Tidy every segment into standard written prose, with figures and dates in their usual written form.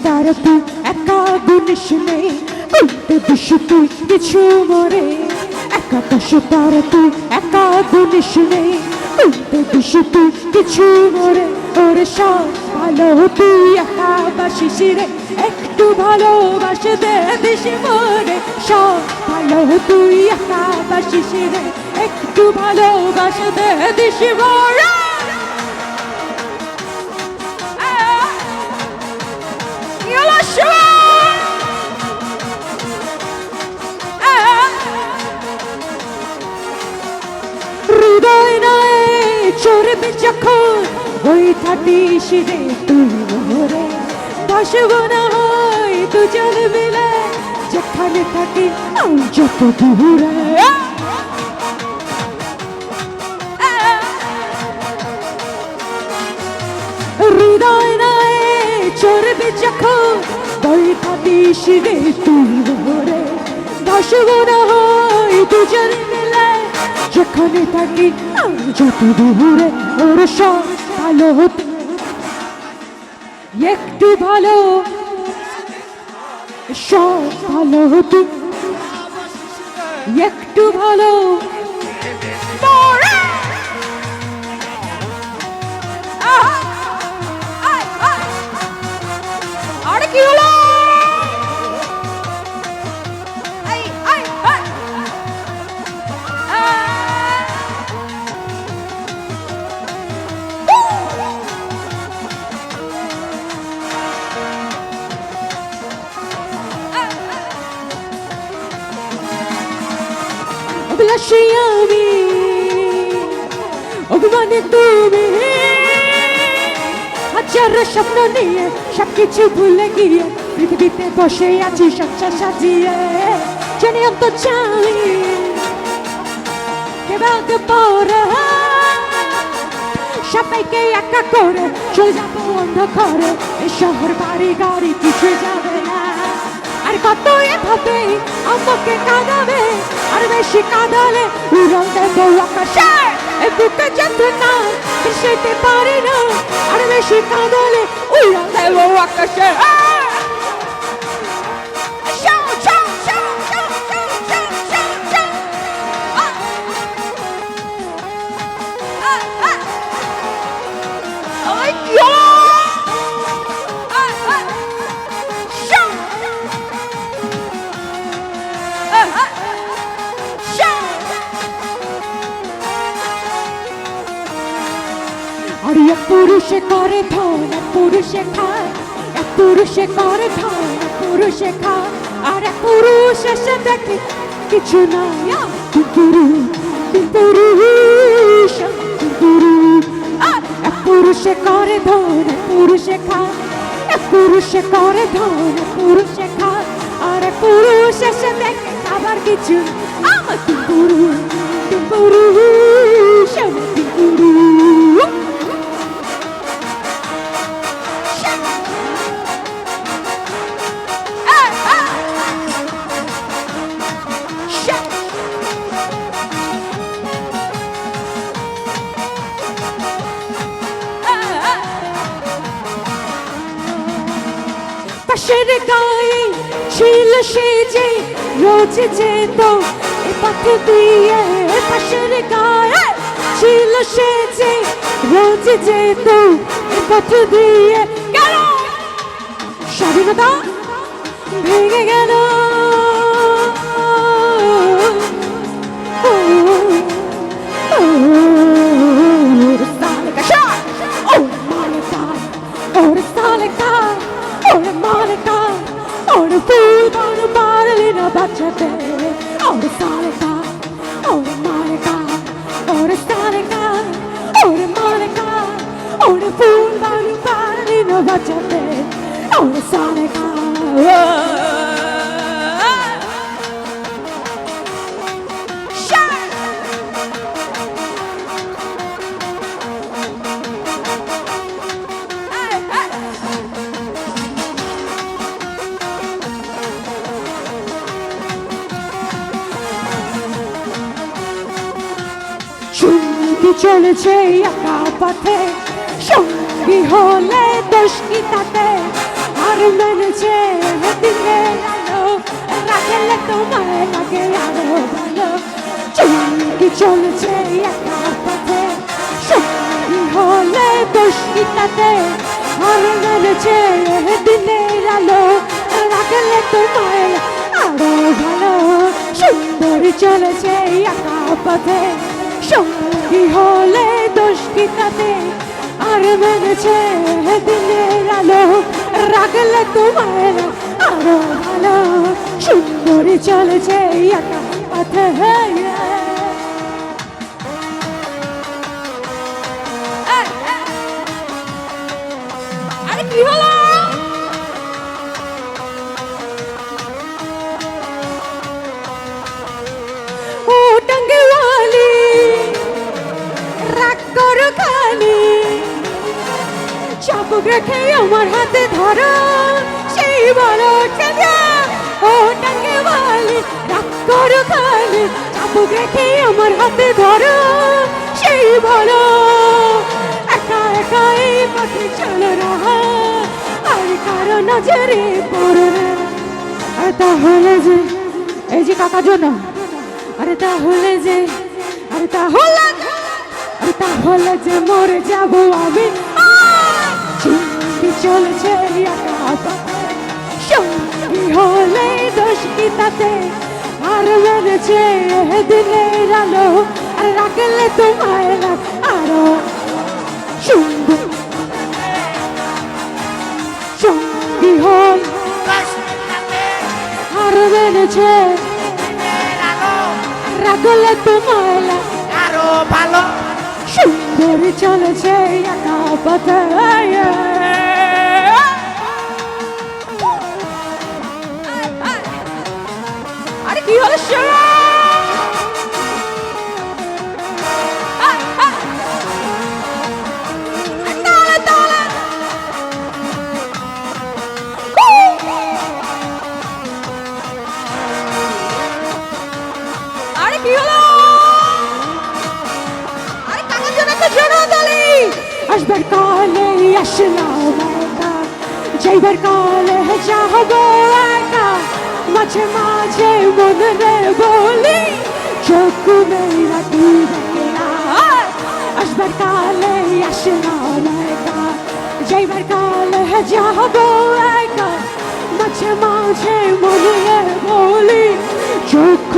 তার তুই একা গুনিস নেই উল্টে দিস তুই কিছু মরে একাদশ তার তুই একা গুনিস নেই উল্টে দিস তুই কিছু মরে ওরে সব ভালো তুই একা বাসিস রে একটু ভালোবাসে দে দিস মরে সব ভালো তুই একা বাসিস রে একটু ভালোবাসে দে দিস মরে হৃদয় নয় চড়বে যখন ওই থাকিস রে তুই মোরে বসব না হয় দুজন মিলে যেখানে থাকি যত দূরে হৃদয় নয় চড়বে যখন ওই থাকিস রে তুই মোরে বসব না হয় দুজন মিলে যেখানে থাকি যত দূরে ওর সব ভালো হতে একটু ভালো সব ভালো হতে একটু ভালো আর কি হলো অভিলাষী আমি অভিমানী তুমি হাজার স্বপ্ন নিয়ে সবকিছু ভুলে গিয়ে পৃথিবীতে বসে আছি সংসার সাজিয়ে জানি অন্ত চাই কেবল পরে সবাইকে একা করে চলে যাবো অন্ধকারে এই শহর বাড়ি গাড়ি কিছু যাবে না আর কত এভাবে আমাকে কাঁদাবে আর বেশি কাঁদালে উড়াল দেবো আকাশে এ বুকে যন্ত্রণা সেতে পারি না আর বেশি কাঁদালে উড়াল দেবো আকাশে আর এক পুরুষে করে ধন এক পুরুষে খায় এক পুরুষে করে ধন এক পুরুষে খায় আর এক পুরুষ এসে দেখে কিছু নাই আর এক পুরুষে করে ধন এক পুরুষে খায় এক পুরুষে করে ধন এক পুরুষে খায় আর এক পুরুষ এসে দেখে আবার কিছু আমার পুরুষ পুরুষ পাশের গায়ে ছিল সে যে রোজ যেত এ পথ দিয়ে পাশের গায়ে ছিল সে যে রোজ যেত এ পথ দিয়ে গেল স্বাধীনতা ভেঙে গেল বাচ্চাতে ওরে সালেকা ওরে মালেকা ওরে সালেকা ওরে মালেকা ওরে ফুল বালু পালি না বাচ্চাতে ওরে সালেকা সঙ্গী চলেছে একা পথে, সঙ্গী হলে দোষ কি তাতে? আর মেনেছে দিনের আলো, রাখলে তোমায় লাগে আরো ভালো। সঙ্গী চলেছে একা পথে, সঙ্গী হলে দোষ কি তাতে? আর মেনেছে দিনের আলো, রাখলে তোমায় আরো ভালো। সুন্দরী চলেছে একা পথে, সঙ্গী হলে দোষ কি তাতে? আর মেনেছে দিনের আলো, রাখলে তোমায় আরো ভালো। সুন্দরী চলেছে একা পথে। আরে কি হলো? ও টাঙ্গিওয়ালি রাগ করো খালি, চাবুক রেখে আমার হাতে ধরো, সেই বলো টাঙ্গা। ও টাঙ্গিওয়ালি রাগ করো খালি, চাবুক রেখে আমার হাতে ধরো, সেই বলো একা একা এই পথে চলো না, আর কারো নজরে পড়ো না। আর তাহলে যে এই যে কাকার জন্য, আরে তাহলে যে, আরে তাহলে, আরে তাহলে যে মরে যাবো আমি। সঙ্গী চলেছে একা পথে, সঙ্গী হলে দোষ কি তাতে? আর মেনেছে দিনের আলো, আর রাখলে তোমায় আরো সুন্দর। সঙ্গী হল আর মেনেছে রাখলে তোমায় আরো ভালো। সুন্দরী চলেছে একা পথে। আরে কি হলো? আরে কি হলো? আরে কাকার জন্য একটা জোড়া তালি। আসবার কালে আসলাম একা, যাইবার কালে যাবো একা। মাঝে মাঝে মনে বলি চোখ মেরা কি দেখে না। আসবার কালে আসলাম একা, যাইবার কালে যাবো একা। মাঝে মাঝে মনে বলি চোখ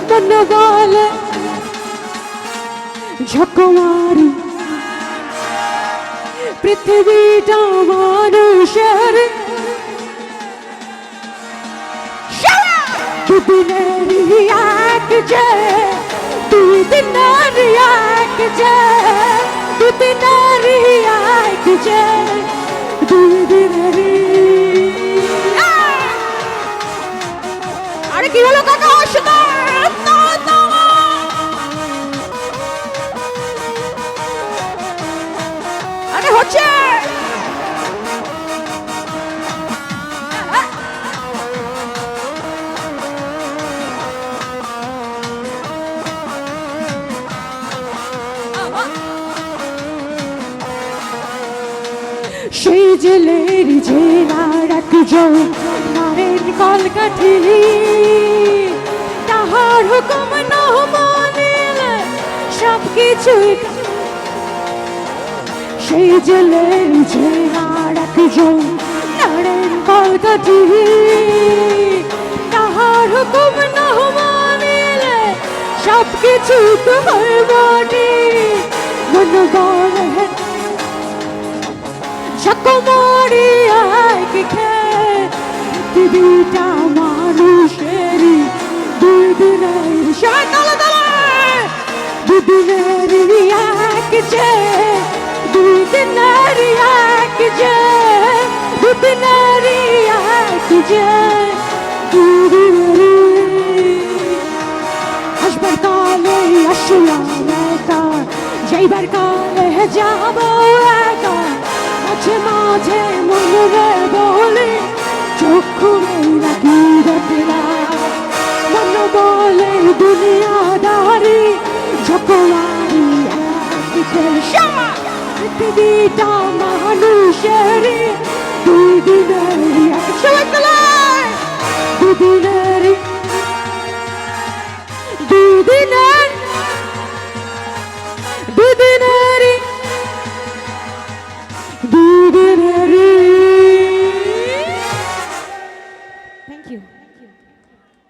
মনে বলে ঝকমারি পৃথিবীটা মানুষের দুদিনের এক যে, দুদিনের এক যে, দুদিনের এক যে, দুদিনের। আরে কি হলো কাকা? আসলে আরে হচ্ছে সেই জেলের জেলার একজন মারেন কলকাঠি, তাহার হুকুম না মানিলে সব কিছুই। সেই জেলের জেলার একজন মারেন কলকাঠি, তাহার হুকুম না মানিলে সব কিছু তোমার মাটি। মন বলে ঝকমারি এক খেয়ে, পৃথিবীটা মানুষেরই দুদিনের। সবাই তালে তালে। দুদিনের এক যে, দুদিনের এক যে, দুদিনের এক যে, দুদিনের। আসবার কালে আসলাম একা, যাইবার কালে যাবো একা। মাঝে মাঝে মনে বলে চক্ষু রাখি দেখে না, মন বলে দুনিয়ার পৃথিবীটা মানুষের দুই দিনের সবাই তোলায় দুদিনের